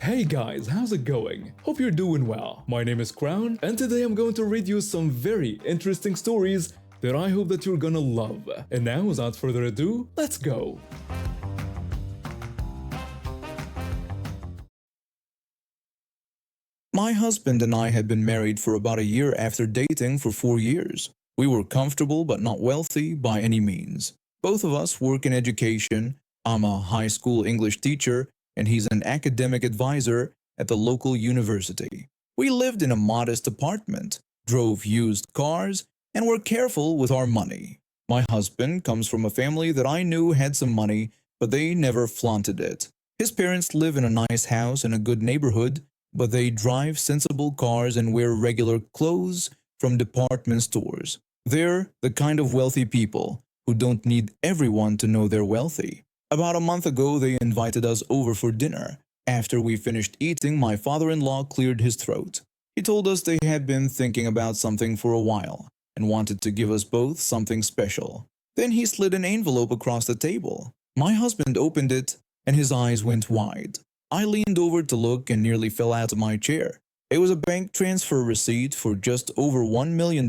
Hey guys, how's it going? Hope you're doing well. My name is Crown, and today I'm going to read you some very interesting stories that I hope that you're gonna love. And now, without further ado, let's go! My husband and I had been married for about a year after dating for 4 years. We were comfortable but not wealthy by any means. Both of us work in education. I'm a high school English teacher and he's an academic advisor at the local university. We lived in a modest apartment, drove used cars, and were careful with our money. My husband comes from a family that I knew had some money, but they never flaunted it. His parents live in a nice house in a good neighborhood, but they drive sensible cars and wear regular clothes from department stores. They're the kind of wealthy people who don't need everyone to know they're wealthy. About a month ago, they invited us over for dinner. After we finished eating, my father-in-law cleared his throat. He told us they had been thinking about something for a while and wanted to give us both something special. Then he slid an envelope across the table. My husband opened it and his eyes went wide. I leaned over to look and nearly fell out of my chair. It was a bank transfer receipt for just over $1 million.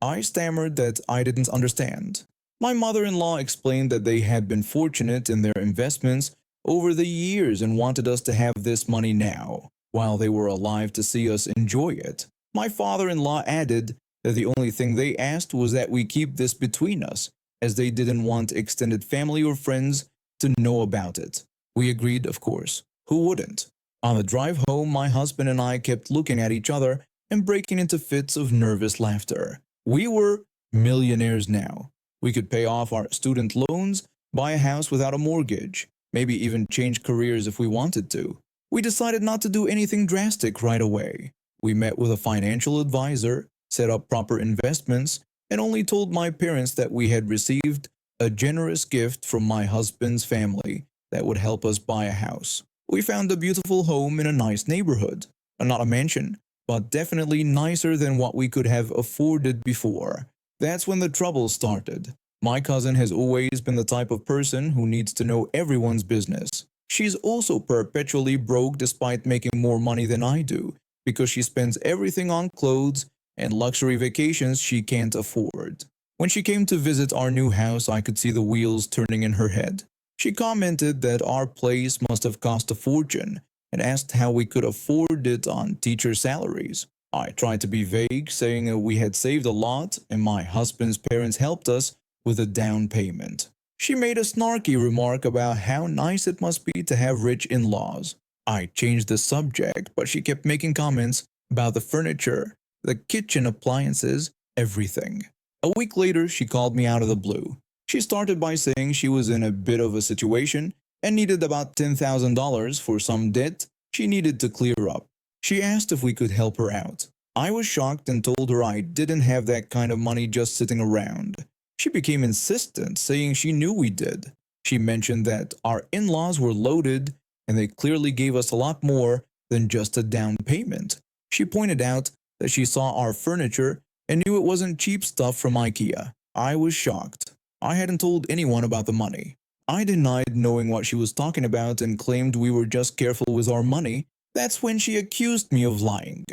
I stammered that I didn't understand. My mother-in-law explained that they had been fortunate in their investments over the years and wanted us to have this money now, while they were alive to see us enjoy it. My father-in-law added that the only thing they asked was that we keep this between us, as they didn't want extended family or friends to know about it. We agreed, of course. Who wouldn't? On the drive home, my husband and I kept looking at each other and breaking into fits of nervous laughter. We were millionaires now. We could pay off our student loans, buy a house without a mortgage, maybe even change careers if we wanted to. We decided not to do anything drastic right away. We met with a financial advisor, set up proper investments, and only told my parents that we had received a generous gift from my husband's family that would help us buy a house. We found a beautiful home in a nice neighborhood. Not a mansion, but definitely nicer than what we could have afforded before. That's when the trouble started. My cousin has always been the type of person who needs to know everyone's business. She's also perpetually broke despite making more money than I do, because she spends everything on clothes and luxury vacations she can't afford. When she came to visit our new house, I could see the wheels turning in her head. She commented that our place must have cost a fortune and asked how we could afford it on teacher salaries. I tried to be vague, saying that we had saved a lot and my husband's parents helped us with a down payment. She made a snarky remark about how nice it must be to have rich in-laws. I changed the subject, but she kept making comments about the furniture, the kitchen appliances, everything. A week later, she called me out of the blue. She started by saying she was in a bit of a situation and needed about $10,000 for some debt she needed to clear up. She asked if we could help her out. I was shocked and told her I didn't have that kind of money just sitting around. She became insistent, saying she knew we did. She mentioned that our in-laws were loaded and they clearly gave us a lot more than just a down payment. She pointed out that she saw our furniture and knew it wasn't cheap stuff from IKEA. I was shocked. I hadn't told anyone about the money. I denied knowing what she was talking about and claimed we were just careful with our money. That's when she accused me of lying.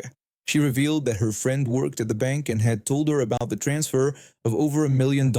She revealed that her friend worked at the bank and had told her about the transfer of over $1 million.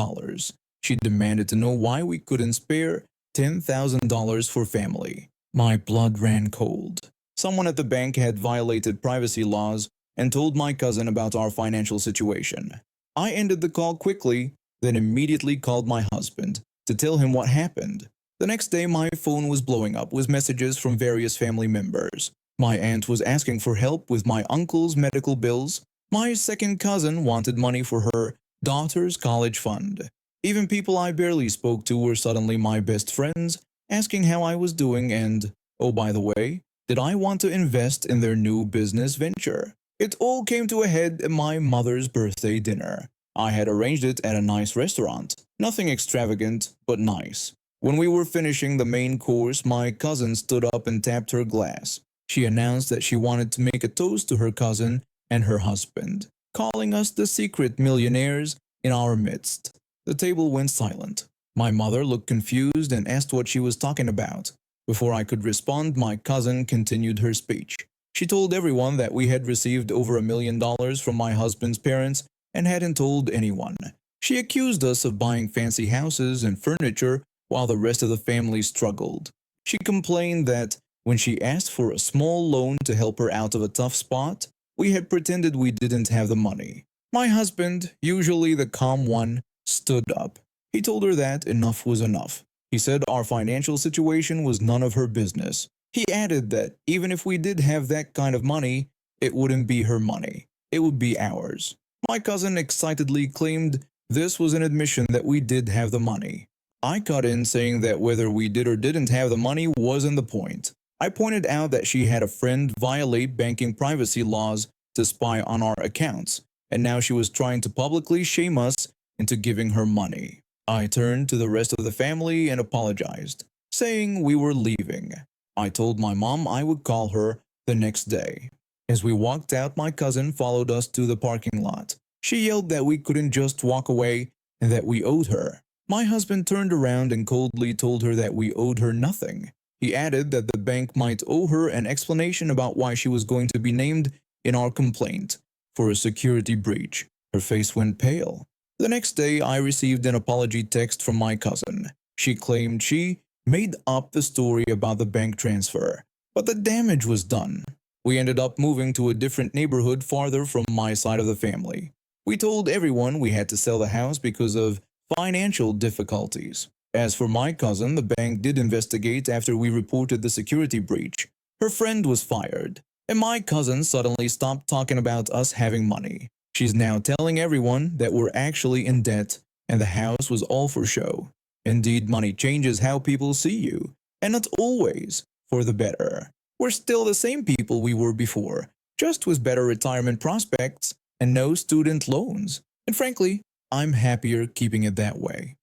She demanded to know why we couldn't spare $10,000 for family. My blood ran cold. Someone at the bank had violated privacy laws and told my cousin about our financial situation. I ended the call quickly, then immediately called my husband to tell him what happened. The next day, my phone was blowing up with messages from various family members. My aunt was asking for help with my uncle's medical bills. My second cousin wanted money for her daughter's college fund. Even people I barely spoke to were suddenly my best friends, asking how I was doing and, oh by the way, did I want to invest in their new business venture? It all came to a head at my mother's birthday dinner. I had arranged it at a nice restaurant. Nothing extravagant, but nice. When we were finishing the main course, my cousin stood up and tapped her glass. She announced that she wanted to make a toast to her cousin and her husband, calling us the secret millionaires in our midst. The table went silent. My mother looked confused and asked what she was talking about. Before I could respond, my cousin continued her speech. She told everyone that we had received over $1 million from my husband's parents and hadn't told anyone. She accused us of buying fancy houses and furniture while the rest of the family struggled. She complained that when she asked for a small loan to help her out of a tough spot, we had pretended we didn't have the money. My husband, usually the calm one, stood up. He told her that enough was enough. He said our financial situation was none of her business. He added that even if we did have that kind of money, it wouldn't be her money. It would be ours. My cousin excitedly claimed this was an admission that we did have the money. I cut in saying that whether we did or didn't have the money wasn't the point. I pointed out that she had a friend violate banking privacy laws to spy on our accounts, and now she was trying to publicly shame us into giving her money. I turned to the rest of the family and apologized, saying we were leaving. I told my mom I would call her the next day. As we walked out, my cousin followed us to the parking lot. She yelled that we couldn't just walk away and that we owed her. My husband turned around and coldly told her that we owed her nothing. He added that the bank might owe her an explanation about why she was going to be named in our complaint for a security breach. Her face went pale. The next day, I received an apology text from my cousin. She claimed she made up the story about the bank transfer, but the damage was done. We ended up moving to a different neighborhood farther from my side of the family. We told everyone we had to sell the house because of financial difficulties. As for my cousin, the bank did investigate after we reported the security breach. Her friend was fired, and my cousin suddenly stopped talking about us having money. She's now telling everyone that we're actually in debt and the house was all for show. Indeed, money changes how people see you, and not always for the better. We're still the same people we were before, just with better retirement prospects and no student loans. And frankly, I'm happier keeping it that way.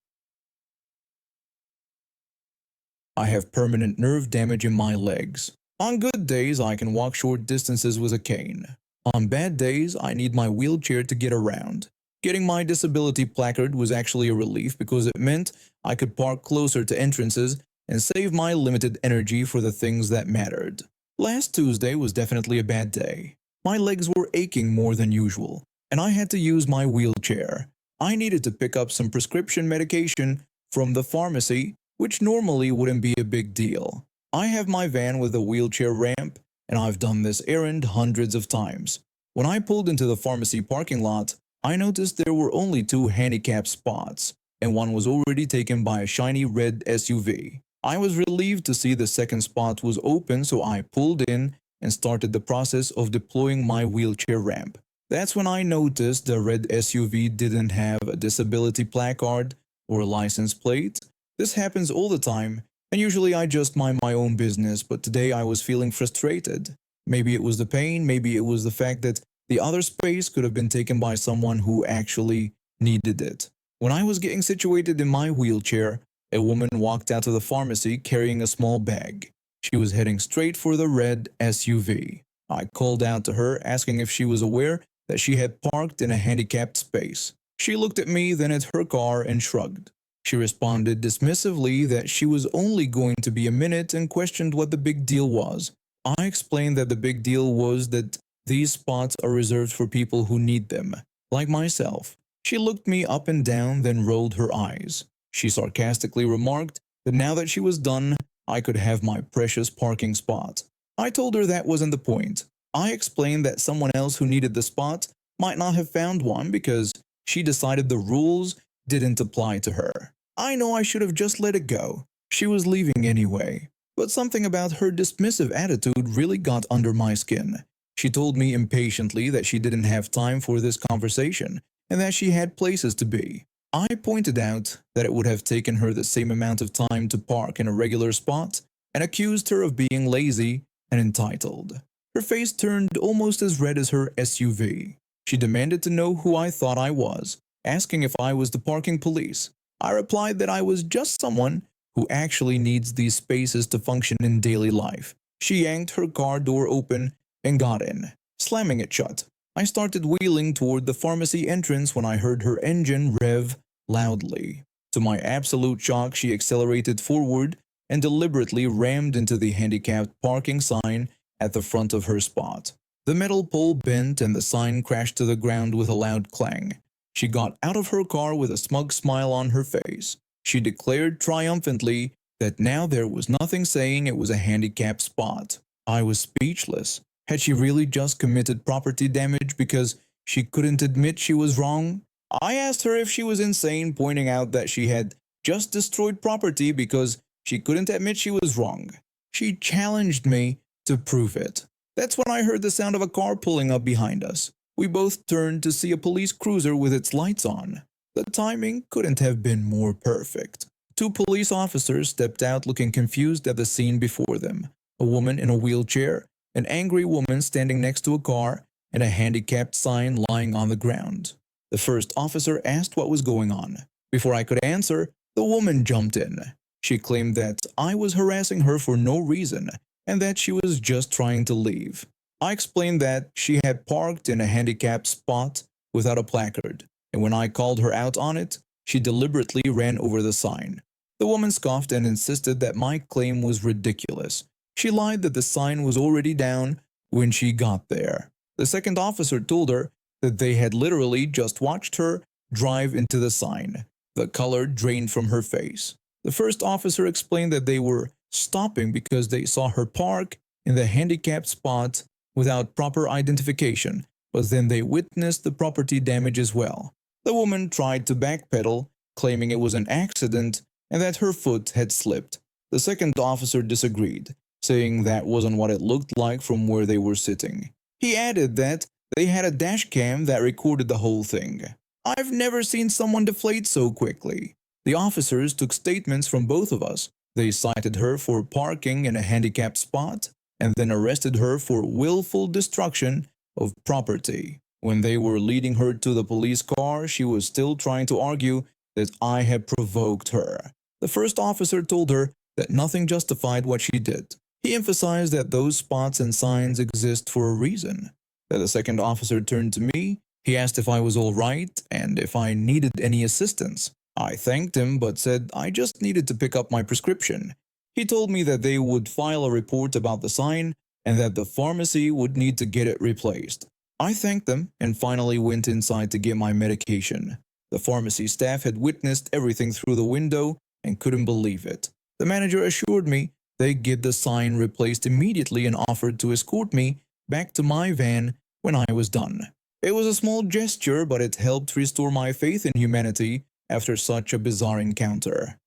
I have permanent nerve damage in my legs. On good days, I can walk short distances with a cane. On bad days, I need my wheelchair to get around. Getting my disability placard was actually a relief because it meant I could park closer to entrances and save my limited energy for the things that mattered. Last Tuesday was definitely a bad day. My legs were aching more than usual, and I had to use my wheelchair. I needed to pick up some prescription medication from the pharmacy, which normally wouldn't be a big deal. I have my van with a wheelchair ramp, and I've done this errand hundreds of times. When I pulled into the pharmacy parking lot, I noticed there were only 2 handicapped spots, and one was already taken by a shiny red SUV. I was relieved to see the second spot was open, so I pulled in and started the process of deploying my wheelchair ramp. That's when I noticed the red SUV didn't have a disability placard or a license plate. This happens all the time, and usually I just mind my own business, but today I was feeling frustrated. Maybe it was the pain, maybe it was the fact that the other space could have been taken by someone who actually needed it. When I was getting situated in my wheelchair, a woman walked out of the pharmacy carrying a small bag. She was heading straight for the red SUV. I called out to her, asking if she was aware that she had parked in a handicapped space. She looked at me, then at her car, and shrugged. She responded dismissively that she was only going to be a minute and questioned what the big deal was. I explained that the big deal was that these spots are reserved for people who need them, like myself. She looked me up and down, then rolled her eyes. She sarcastically remarked that now that she was done, I could have my precious parking spot. I told her that wasn't the point. I explained that someone else who needed the spot might not have found one because she decided the rules didn't apply to her. I know I should have just let it go. She was leaving anyway. But something about her dismissive attitude really got under my skin. She told me impatiently that she didn't have time for this conversation and that she had places to be. I pointed out that it would have taken her the same amount of time to park in a regular spot and accused her of being lazy and entitled. Her face turned almost as red as her SUV. She demanded to know who I thought I was, asking if I was the parking police. I replied that I was just someone who actually needs these spaces to function in daily life. She yanked her car door open and got in, slamming it shut. I started wheeling toward the pharmacy entrance when I heard her engine rev loudly. To my absolute shock, she accelerated forward and deliberately rammed into the handicapped parking sign at the front of her spot. The metal pole bent and the sign crashed to the ground with a loud clang. She got out of her car with a smug smile on her face. She declared triumphantly that now there was nothing saying it was a handicapped spot. I was speechless. Had she really just committed property damage because she couldn't admit she was wrong? I asked her if she was insane, pointing out that she had just destroyed property because she couldn't admit she was wrong. She challenged me to prove it. That's when I heard the sound of a car pulling up behind us. We both turned to see a police cruiser with its lights on. The timing couldn't have been more perfect. Two police officers stepped out looking confused at the scene before them. A woman in a wheelchair, an angry woman standing next to a car, and a handicapped sign lying on the ground. The first officer asked what was going on. Before I could answer, the woman jumped in. She claimed that I was harassing her for no reason and that she was just trying to leave. I explained that she had parked in a handicapped spot without a placard, and when I called her out on it, she deliberately ran over the sign. The woman scoffed and insisted that my claim was ridiculous. She lied that the sign was already down when she got there. The second officer told her that they had literally just watched her drive into the sign. The color drained from her face. The first officer explained that they were stopping because they saw her park in the handicapped spot without proper identification, but then they witnessed the property damage as well. The woman tried to backpedal, claiming it was an accident and that her foot had slipped. The second officer disagreed, saying that wasn't what it looked like from where they were sitting. He added that they had a dash cam that recorded the whole thing. I've never seen someone deflate so quickly. The officers took statements from both of us. They cited her for parking in a handicapped spot and then arrested her for willful destruction of property. When they were leading her to the police car, she was still trying to argue that I had provoked her. The first officer told her that nothing justified what she did. He emphasized that those spots and signs exist for a reason. Then the second officer turned to me. He asked if I was all right and if I needed any assistance. I thanked him but said I just needed to pick up my prescription. He told me that they would file a report about the sign and that the pharmacy would need to get it replaced. I thanked them and finally went inside to get my medication. The pharmacy staff had witnessed everything through the window and couldn't believe it. The manager assured me they'd get the sign replaced immediately and offered to escort me back to my van when I was done. It was a small gesture, but it helped restore my faith in humanity after such a bizarre encounter.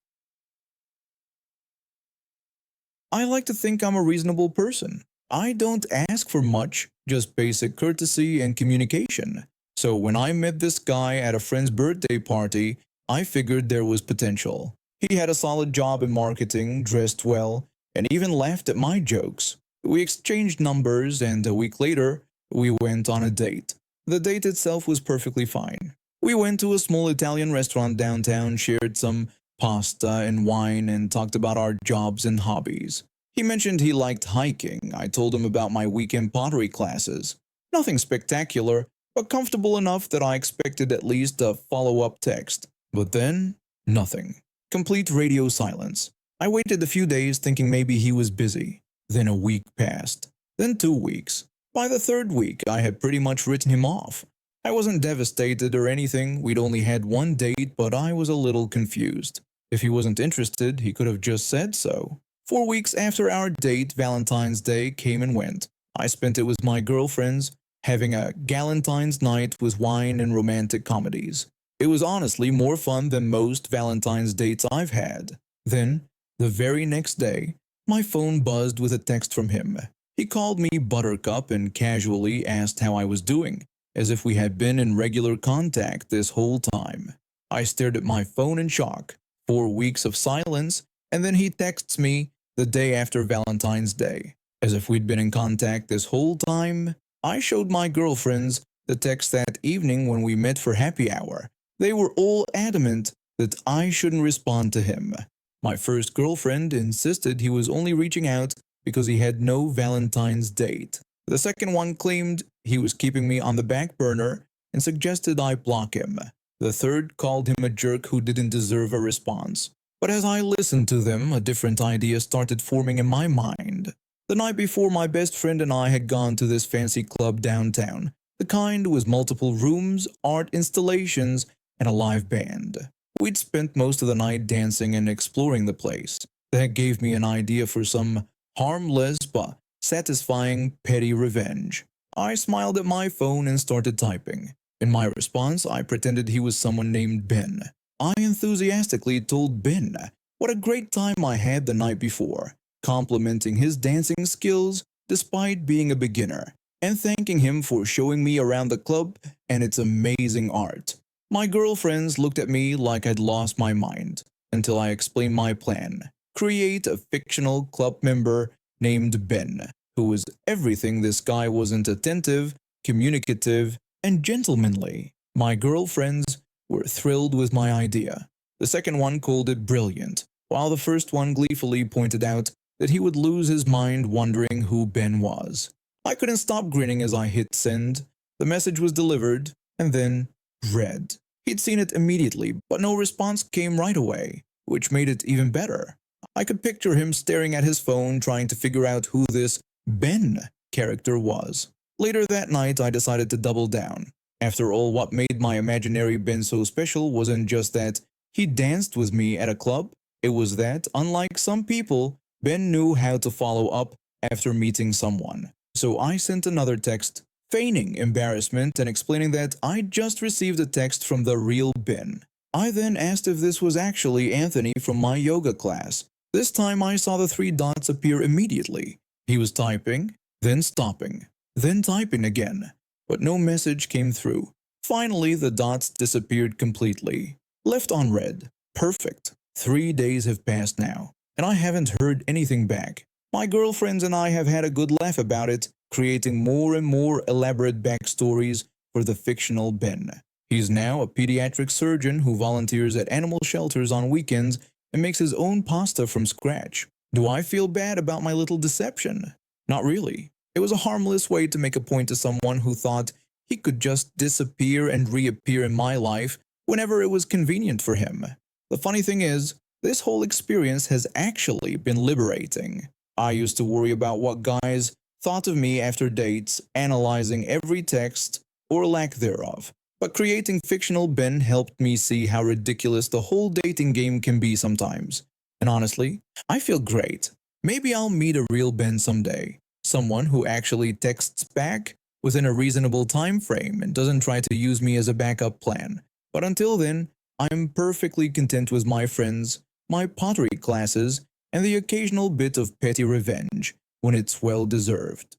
I like to think I'm a reasonable person. I don't ask for much, just basic courtesy and communication. So when I met this guy at a friend's birthday party, I figured there was potential. He had a solid job in marketing, dressed well, and even laughed at my jokes. We exchanged numbers, and a week later, we went on a date. The date itself was perfectly fine. We went to a small Italian restaurant downtown, shared some pasta and wine, and talked about our jobs and hobbies. He mentioned he liked hiking. I told him about my weekend pottery classes. Nothing spectacular, but comfortable enough that I expected at least a follow-up text. But then, nothing. Complete radio silence. I waited a few days thinking maybe he was busy. Then a week passed. Then 2 weeks. By the third week, I had pretty much written him off. I wasn't devastated or anything. We'd only had one date, but I was a little confused. If he wasn't interested, he could have just said so. 4 weeks after our date, Valentine's Day came and went. I spent it with my girlfriends, having a Galentine's night with wine and romantic comedies. It was honestly more fun than most Valentine's dates I've had. Then, the very next day, my phone buzzed with a text from him. He called me Buttercup and casually asked how I was doing, as if we had been in regular contact this whole time. I stared at my phone in shock. 4 weeks of silence, and then he texts me the day after Valentine's Day, as if we'd been in contact this whole time. I showed my girlfriends the text that evening when we met for happy hour. They were all adamant that I shouldn't respond to him. My first girlfriend insisted he was only reaching out because he had no Valentine's date. The second one claimed he was keeping me on the back burner and suggested I block him. The third called him a jerk who didn't deserve a response. But as I listened to them, a different idea started forming in my mind. The night before, my best friend and I had gone to this fancy club downtown, the kind with multiple rooms, art installations, and a live band. We'd spent most of the night dancing and exploring the place. That gave me an idea for some harmless but satisfying petty revenge. I smiled at my phone and started typing. In my response, I pretended he was someone named Ben. I enthusiastically told Ben what a great time I had the night before, complimenting his dancing skills despite being a beginner, and thanking him for showing me around the club and its amazing art. My girlfriends looked at me like I'd lost my mind until I explained my plan: create a fictional club member named Ben, who was everything this guy wasn't: attentive, communicative, and gentlemanly. My girlfriends were thrilled with my idea. The second one called it brilliant, while the first one gleefully pointed out that he would lose his mind wondering who Ben was. I couldn't stop grinning as I hit send. The message was delivered, and then read. He'd seen it immediately, but no response came right away, which made it even better. I could picture him staring at his phone trying to figure out who this Ben character was. Later that night, I decided to double down. After all, what made my imaginary Ben so special wasn't just that he danced with me at a club. It was that, unlike some people, Ben knew how to follow up after meeting someone. So I sent another text, feigning embarrassment and explaining that I'd just received a text from the real Ben. I then asked if this was actually Anthony from my yoga class. This time I saw the three dots appear immediately. He was typing, then stopping, then typing again, but no message came through. Finally, the dots disappeared completely. Left unread. Perfect. 3 days have passed now, and I haven't heard anything back. My girlfriends and I have had a good laugh about it, creating more and more elaborate backstories for the fictional Ben. He's now a pediatric surgeon who volunteers at animal shelters on weekends and makes his own pasta from scratch. Do I feel bad about my little deception? Not really. It was a harmless way to make a point to someone who thought he could just disappear and reappear in my life whenever it was convenient for him. The funny thing is, this whole experience has actually been liberating. I used to worry about what guys thought of me after dates, analyzing every text or lack thereof. But creating fictional Ben helped me see how ridiculous the whole dating game can be sometimes. And honestly, I feel great. Maybe I'll meet a real Ben someday. Someone who actually texts back within a reasonable time frame and doesn't try to use me as a backup plan. But until then, I'm perfectly content with my friends, my pottery classes, and the occasional bit of petty revenge when it's well deserved.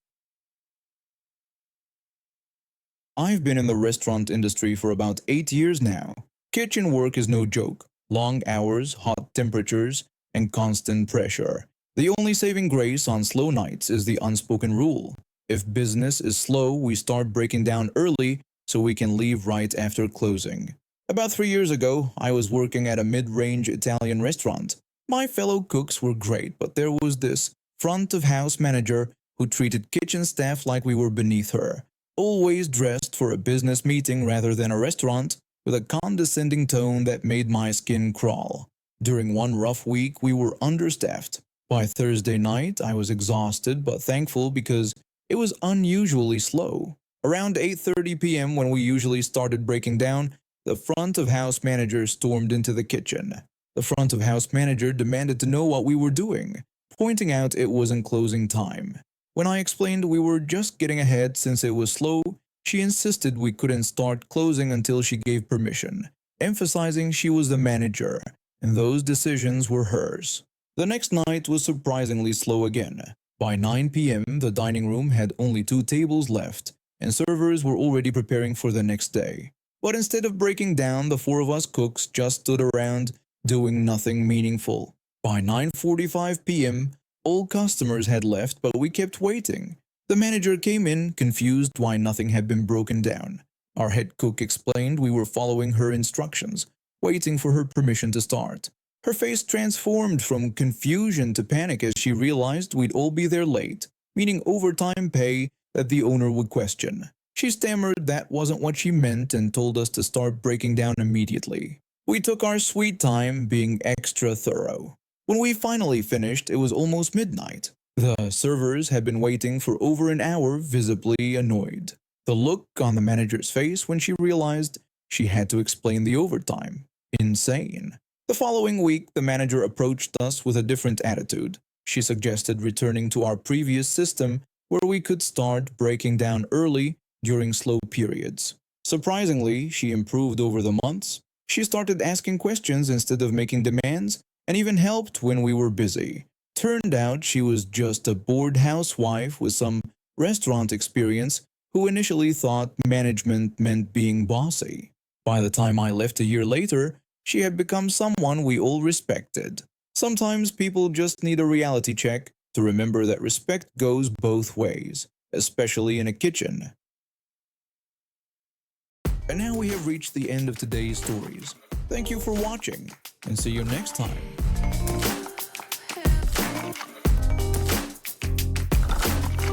I've been in the restaurant industry for about 8 years now. Kitchen work is no joke. Long hours, hot temperatures, and constant pressure. The only saving grace on slow nights is the unspoken rule. If business is slow, we start breaking down early so we can leave right after closing. About 3 years ago, I was working at a mid-range Italian restaurant. My fellow cooks were great, but there was this front-of-house manager who treated kitchen staff like we were beneath her. Always dressed for a business meeting rather than a restaurant, with a condescending tone that made my skin crawl. During one rough week, we were understaffed. By Thursday night, I was exhausted but thankful because it was unusually slow. Around 8:30 p.m. when we usually started breaking down, the front-of-house manager stormed into the kitchen. The front-of-house manager demanded to know what we were doing, pointing out it wasn't closing time. When I explained we were just getting ahead since it was slow, she insisted we couldn't start closing until she gave permission, emphasizing she was the manager, and those decisions were hers. The next night was surprisingly slow again. By 9 p.m., the dining room had only 2 tables left, and servers were already preparing for the next day. But instead of breaking down, the 4 of us cooks just stood around doing nothing meaningful. By 9:45 p.m., all customers had left, but we kept waiting. The manager came in, confused why nothing had been broken down. Our head cook explained we were following her instructions, waiting for her permission to start. Her face transformed from confusion to panic as she realized we'd all be there late, meaning overtime pay that the owner would question. She stammered that wasn't what she meant and told us to start breaking down immediately. We took our sweet time being extra thorough. When we finally finished, it was almost midnight. The servers had been waiting for over an hour, visibly annoyed. The look on the manager's face when she realized she had to explain the overtime. Insane. The following week, the manager approached us with a different attitude. She suggested returning to our previous system where we could start breaking down early during slow periods. Surprisingly, she improved over the months. She started asking questions instead of making demands and even helped when we were busy. Turned out she was just a bored housewife with some restaurant experience who initially thought management meant being bossy. By the time I left a year later, she had become someone we all respected. Sometimes people just need a reality check to remember that respect goes both ways, especially in a kitchen. And now we have reached the end of today's stories. Thank you for watching, and see you next time.